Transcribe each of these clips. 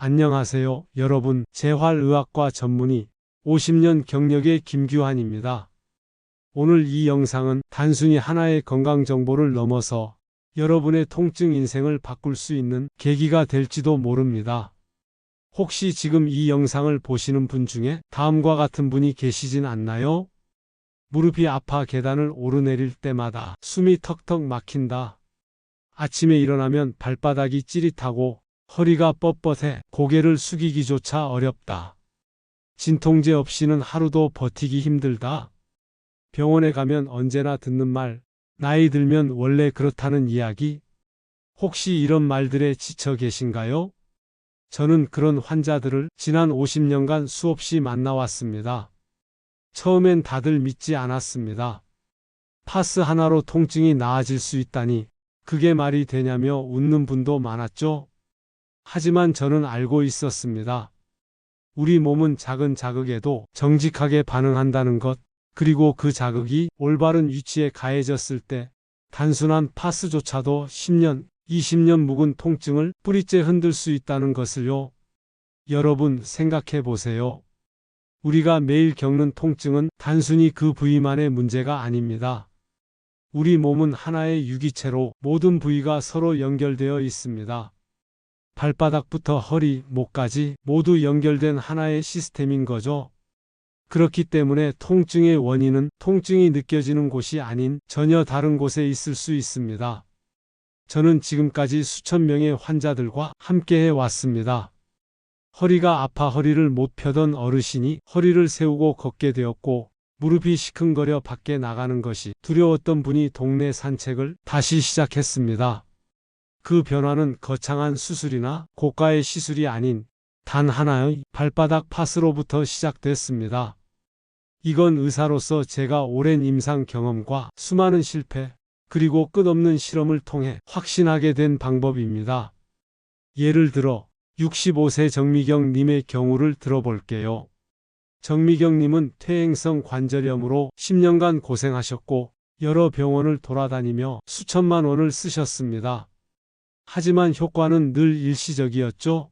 안녕하세요, 여러분. 재활의학과 전문의 50년 경력의 김규환입니다. 오늘 이 영상은 단순히 하나의 건강 정보를 넘어서 여러분의 통증 인생을 바꿀 수 있는 계기가 될지도 모릅니다. 혹시 지금 이 영상을 보시는 분 중에 다음과 같은 분이 계시진 않나요? 무릎이 아파 계단을 오르내릴 때마다 숨이 턱턱 막힌다. 아침에 일어나면 발바닥이 찌릿하고 허리가 뻣뻣해 고개를 숙이기조차 어렵다. 진통제 없이는 하루도 버티기 힘들다. 병원에 가면 언제나 듣는 말, 나이 들면 원래 그렇다는 이야기. 혹시 이런 말들에 지쳐 계신가요? 저는 그런 환자들을 지난 50년간 수없이 만나왔습니다. 처음엔 다들 믿지 않았습니다. 파스 하나로 통증이 나아질 수 있다니 그게 말이 되냐며 웃는 분도 많았죠. 하지만 저는 알고 있었습니다. 우리 몸은 작은 자극에도 정직하게 반응한다는 것, 그리고 그 자극이 올바른 위치에 가해졌을 때 단순한 파스조차도 10년, 20년 묵은 통증을 뿌리째 흔들 수 있다는 것을요. 여러분 생각해 보세요. 우리가 매일 겪는 통증은 단순히 그 부위만의 문제가 아닙니다. 우리 몸은 하나의 유기체로 모든 부위가 서로 연결되어 있습니다. 발바닥부터 허리, 목까지 모두 연결된 하나의 시스템인 거죠. 그렇기 때문에 통증의 원인은 통증이 느껴지는 곳이 아닌 전혀 다른 곳에 있을 수 있습니다. 저는 지금까지 수천 명의 환자들과 함께 해왔습니다. 허리가 아파 허리를 못 펴던 어르신이 허리를 세우고 걷게 되었고, 무릎이 시큰거려 밖에 나가는 것이 두려웠던 분이 동네 산책을 다시 시작했습니다. 그 변화는 거창한 수술이나 고가의 시술이 아닌 단 하나의 발바닥 파스로부터 시작됐습니다. 이건 의사로서 제가 오랜 임상 경험과 수많은 실패, 그리고 끝없는 실험을 통해 확신하게 된 방법입니다. 예를 들어 65세 정미경 님의 경우를 들어볼게요. 정미경 님은 퇴행성 관절염으로 10년간 고생하셨고 여러 병원을 돌아다니며 수천만 원을 쓰셨습니다. 하지만 효과는 늘 일시적이었죠.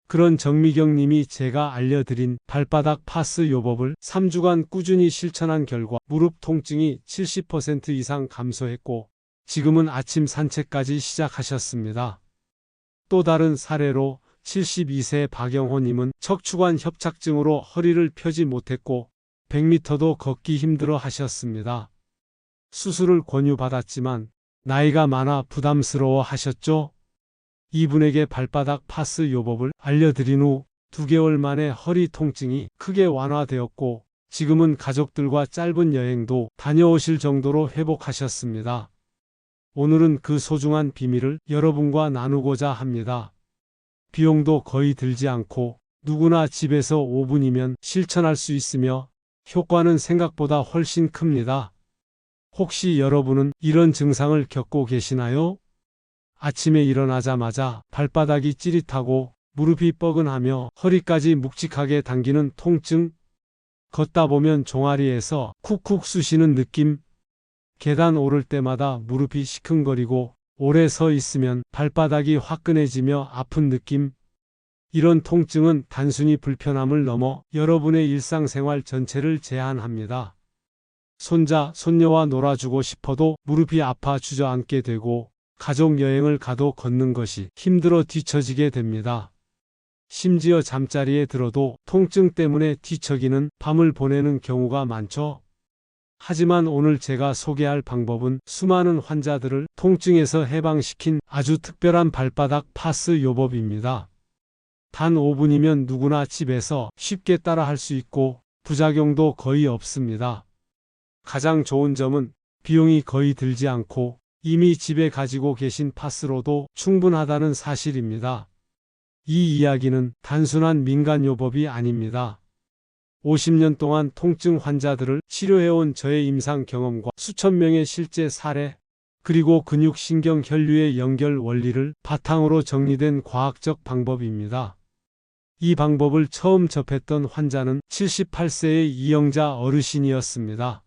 그런 정미경 님이 제가 알려드린 발바닥 파스 요법을 3주간 꾸준히 실천한 결과 무릎 통증이 70% 이상 감소했고 지금은 아침 산책까지 시작하셨습니다. 또 다른 사례로 72세 박영호 님은 척추관 협착증으로 허리를 펴지 못했고 100m도 걷기 힘들어 하셨습니다. 수술을 권유받았지만 나이가 많아 부담스러워 하셨죠? 이분에게 발바닥 파스 요법을 알려드린 후 2개월 만에 허리 통증이 크게 완화되었고 지금은 가족들과 짧은 여행도 다녀오실 정도로 회복하셨습니다. 오늘은 그 소중한 비밀을 여러분과 나누고자 합니다. 비용도 거의 들지 않고 누구나 집에서 5분이면 실천할 수 있으며 효과는 생각보다 훨씬 큽니다. 혹시 여러분은 이런 증상을 겪고 계시나요? 아침에 일어나자마자 발바닥이 찌릿하고 무릎이 뻐근하며 허리까지 묵직하게 당기는 통증, 걷다 보면 종아리에서 쿡쿡 쑤시는 느낌, 계단 오를 때마다 무릎이 시큰거리고 오래 서 있으면 발바닥이 화끈해지며 아픈 느낌, 이런 통증은 단순히 불편함을 넘어 여러분의 일상생활 전체를 제한합니다. 손자, 손녀와 놀아주고 싶어도 무릎이 아파 주저앉게 되고 가족 여행을 가도 걷는 것이 힘들어 뒤처지게 됩니다. 심지어 잠자리에 들어도 통증 때문에 뒤척이는 밤을 보내는 경우가 많죠. 하지만 오늘 제가 소개할 방법은 수많은 환자들을 통증에서 해방시킨 아주 특별한 발바닥 파스 요법입니다. 단 5분이면 누구나 집에서 쉽게 따라 할 수 있고 부작용도 거의 없습니다. 가장 좋은 점은 비용이 거의 들지 않고 이미 집에 가지고 계신 파스로도 충분하다는 사실입니다. 이 이야기는 단순한 민간요법이 아닙니다. 50년 동안 통증 환자들을 치료해온 저의 임상 경험과 수천 명의 실제 사례, 그리고 근육, 신경, 혈류의 연결 원리를 바탕으로 정리된 과학적 방법입니다. 이 방법을 처음 접했던 환자는 78세의 이영자 어르신이었습니다.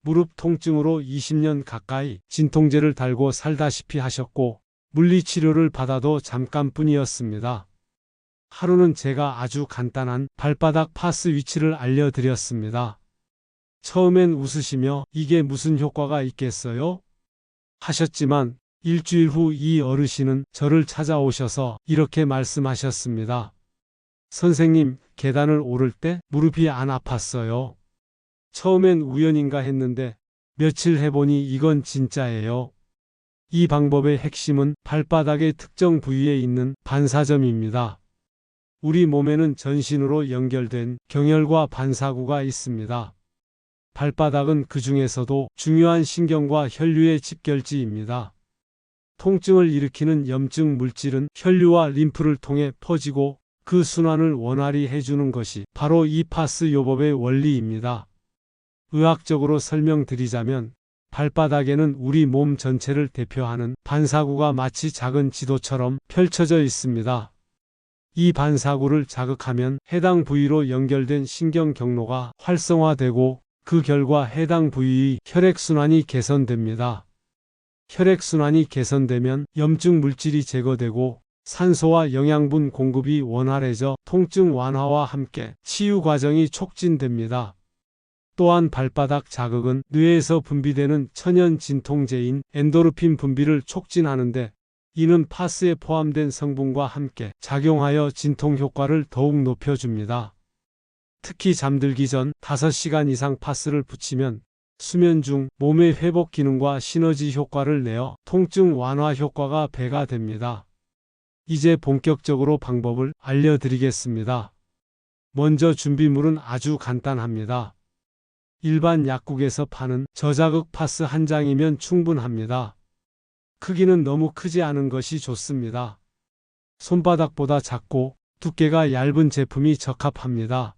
무릎 통증으로 20년 가까이 진통제를 달고 살다시피 하셨고 물리치료를 받아도 잠깐뿐이었습니다. 하루는 제가 아주 간단한 발바닥 파스 위치를 알려드렸습니다. 처음엔 웃으시며 이게 무슨 효과가 있겠어요? 하셨지만 일주일 후 이 어르신은 저를 찾아오셔서 이렇게 말씀하셨습니다. 선생님, 계단을 오를 때 무릎이 안 아팠어요. 처음엔 우연인가 했는데 며칠 해보니 이건 진짜예요. 이 방법의 핵심은 발바닥의 특정 부위에 있는 반사점입니다. 우리 몸에는 전신으로 연결된 경혈과 반사구가 있습니다. 발바닥은 그 중에서도 중요한 신경과 혈류의 집결지입니다. 통증을 일으키는 염증 물질은 혈류와 림프를 통해 퍼지고 그 순환을 원활히 해주는 것이 바로 이 파스 요법의 원리입니다. 의학적으로 설명드리자면 발바닥에는 우리 몸 전체를 대표하는 반사구가 마치 작은 지도처럼 펼쳐져 있습니다. 이 반사구를 자극하면 해당 부위로 연결된 신경 경로가 활성화되고 그 결과 해당 부위의 혈액순환이 개선됩니다. 혈액순환이 개선되면 염증 물질이 제거되고 산소와 영양분 공급이 원활해져 통증 완화와 함께 치유 과정이 촉진됩니다. 또한 발바닥 자극은 뇌에서 분비되는 천연 진통제인 엔도르핀 분비를 촉진하는데 이는 파스에 포함된 성분과 함께 작용하여 진통 효과를 더욱 높여줍니다. 특히 잠들기 전 5시간 이상 파스를 붙이면 수면 중 몸의 회복 기능과 시너지 효과를 내어 통증 완화 효과가 배가 됩니다. 이제 본격적으로 방법을 알려드리겠습니다. 먼저 준비물은 아주 간단합니다. 일반 약국에서 파는 저자극 파스 한 장이면 충분합니다. 크기는 너무 크지 않은 것이 좋습니다. 손바닥보다 작고 두께가 얇은 제품이 적합합니다.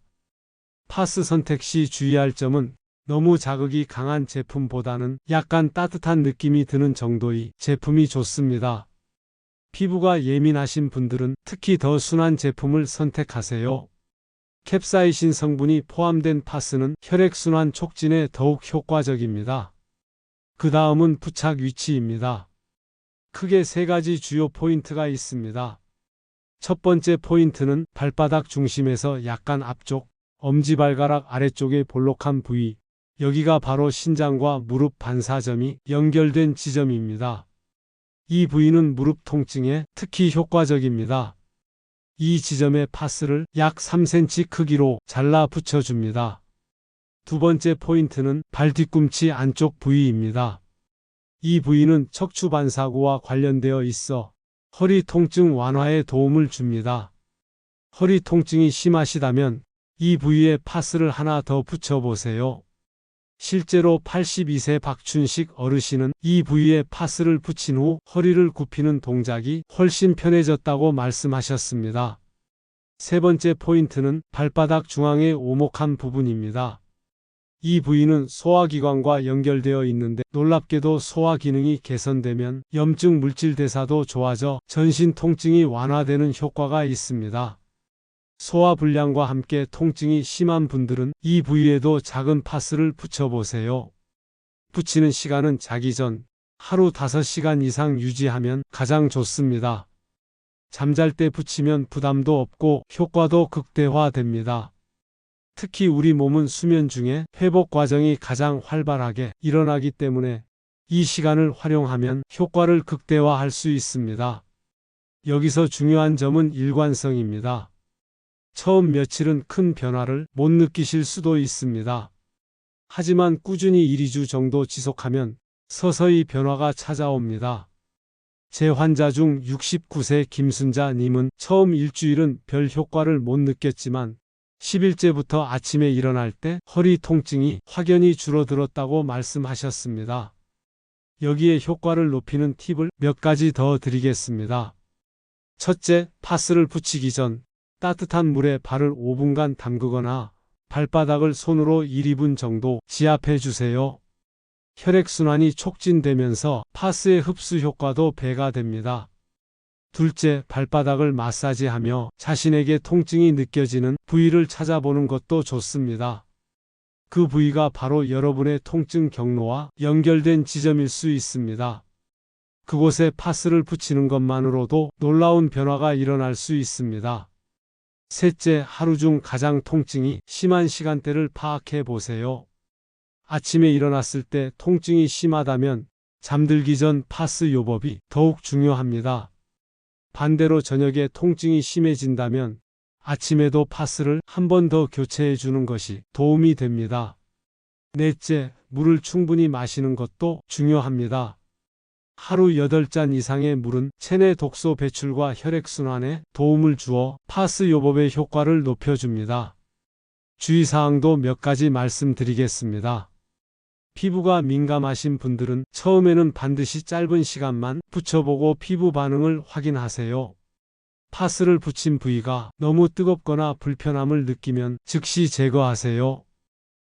파스 선택 시 주의할 점은 너무 자극이 강한 제품보다는 약간 따뜻한 느낌이 드는 정도의 제품이 좋습니다. 피부가 예민하신 분들은 특히 더 순한 제품을 선택하세요. 캡사이신 성분이 포함된 파스는 혈액순환 촉진에 더욱 효과적입니다. 그 다음은 부착 위치입니다. 크게 3가지 주요 포인트가 있습니다. 첫 번째 포인트는 발바닥 중심에서 약간 앞쪽, 엄지발가락 아래쪽의 볼록한 부위, 여기가 바로 신장과 무릎 반사점이 연결된 지점입니다. 이 부위는 무릎 통증에 특히 효과적입니다. 이 지점에 파스를 약 3cm 크기로 잘라 붙여줍니다. 두 번째 포인트는 발 뒤꿈치 안쪽 부위입니다. 이 부위는 척추 반사구와 관련되어 있어 허리 통증 완화에 도움을 줍니다. 허리 통증이 심하시다면 이 부위에 파스를 하나 더 붙여보세요. 실제로 82세 박춘식 어르신은 이 부위에 파스를 붙인 후 허리를 굽히는 동작이 훨씬 편해졌다고 말씀하셨습니다. 세 번째 포인트는 발바닥 중앙의 오목한 부분입니다. 이 부위는 소화기관과 연결되어 있는데 놀랍게도 소화 기능이 개선되면 염증 물질 대사도 좋아져 전신 통증이 완화되는 효과가 있습니다. 소화불량과 함께 통증이 심한 분들은 이 부위에도 작은 파스를 붙여보세요. 붙이는 시간은 자기 전 하루 5시간 이상 유지하면 가장 좋습니다. 잠잘 때 붙이면 부담도 없고 효과도 극대화됩니다. 특히 우리 몸은 수면 중에 회복 과정이 가장 활발하게 일어나기 때문에 이 시간을 활용하면 효과를 극대화할 수 있습니다. 여기서 중요한 점은 일관성입니다. 처음 며칠은 큰 변화를 못 느끼실 수도 있습니다. 하지만 꾸준히 1~2주 정도 지속하면 서서히 변화가 찾아옵니다. 제 환자 중 69세 김순자 님은 처음 일주일은 별 효과를 못 느꼈지만 10일째부터 아침에 일어날 때 허리 통증이 확연히 줄어들었다고 말씀하셨습니다. 여기에 효과를 높이는 팁을 몇 가지 더 드리겠습니다. 첫째, 파스를 붙이기 전 따뜻한 물에 발을 5분간 담그거나 발바닥을 손으로 1~2분 정도 지압해 주세요. 혈액순환이 촉진되면서 파스의 흡수 효과도 배가 됩니다. 둘째, 발바닥을 마사지하며 자신에게 통증이 느껴지는 부위를 찾아보는 것도 좋습니다. 그 부위가 바로 여러분의 통증 경로와 연결된 지점일 수 있습니다. 그곳에 파스를 붙이는 것만으로도 놀라운 변화가 일어날 수 있습니다. 셋째, 하루 중 가장 통증이 심한 시간대를 파악해 보세요. 아침에 일어났을 때 통증이 심하다면 잠들기 전 파스 요법이 더욱 중요합니다. 반대로 저녁에 통증이 심해진다면 아침에도 파스를 한 번 더 교체해 주는 것이 도움이 됩니다. 넷째, 물을 충분히 마시는 것도 중요합니다. 하루 8잔 이상의 물은 체내 독소 배출과 혈액순환에 도움을 주어 파스 요법의 효과를 높여줍니다. 주의사항도 몇 가지 말씀드리겠습니다. 피부가 민감하신 분들은 처음에는 반드시 짧은 시간만 붙여보고 피부 반응을 확인하세요. 파스를 붙인 부위가 너무 뜨겁거나 불편함을 느끼면 즉시 제거하세요.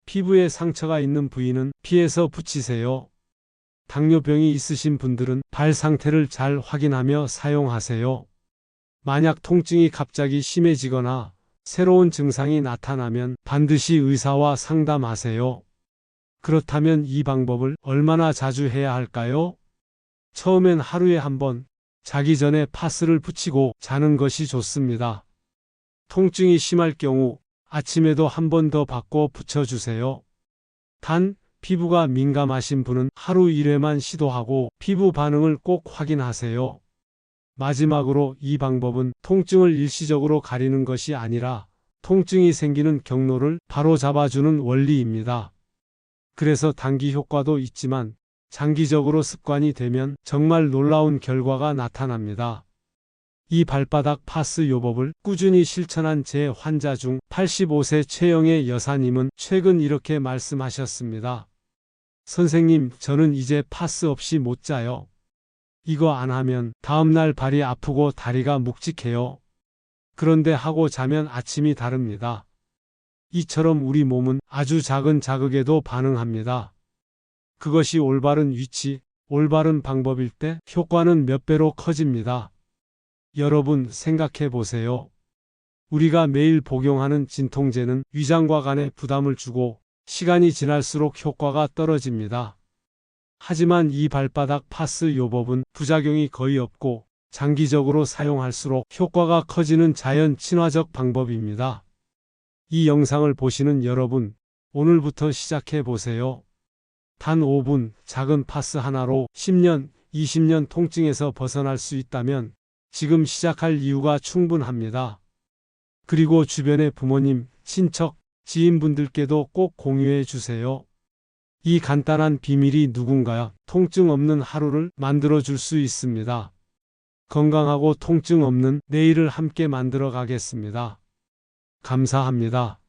피부에 상처가 있는 부위는 피해서 붙이세요. 당뇨병이 있으신 분들은 발 상태를 잘 확인하며 사용하세요. 만약 통증이 갑자기 심해지거나 새로운 증상이 나타나면 반드시 의사와 상담하세요. 그렇다면 이 방법을 얼마나 자주 해야 할까요? 처음엔 하루에 한 번, 자기 전에 파스를 붙이고 자는 것이 좋습니다. 통증이 심할 경우 아침에도 한 번 더 바꿔 붙여주세요. 단, 피부가 민감하신 분은 하루 1회만 시도하고 피부 반응을 꼭 확인하세요. 마지막으로 이 방법은 통증을 일시적으로 가리는 것이 아니라 통증이 생기는 경로를 바로 잡아주는 원리입니다. 그래서 단기 효과도 있지만 장기적으로 습관이 되면 정말 놀라운 결과가 나타납니다. 이 발바닥 파스 요법을 꾸준히 실천한 제 환자 중 85세 최영애 여사님은 최근 이렇게 말씀하셨습니다. 선생님, 저는 이제 파스 없이 못 자요. 이거 안 하면 다음날 발이 아프고 다리가 묵직해요. 그런데 하고 자면 아침이 다릅니다. 이처럼 우리 몸은 아주 작은 자극에도 반응합니다. 그것이 올바른 위치, 올바른 방법일 때 효과는 몇 배로 커집니다. 여러분 생각해 보세요. 우리가 매일 복용하는 진통제는 위장과 간에 부담을 주고 시간이 지날수록 효과가 떨어집니다. 하지만 이 발바닥 파스 요법은 부작용이 거의 없고 장기적으로 사용할수록 효과가 커지는 자연 친화적 방법입니다. 이 영상을 보시는 여러분, 오늘부터 시작해 보세요. 단 5분 작은 파스 하나로 10년, 20년 통증에서 벗어날 수 있다면 지금 시작할 이유가 충분합니다. 그리고 주변의 부모님, 친척, 지인분들께도 꼭 공유해 주세요. 이 간단한 비밀이 누군가 통증 없는 하루를 만들어 줄 수 있습니다. 건강하고 통증 없는 내일을 함께 만들어 가겠습니다. 감사합니다.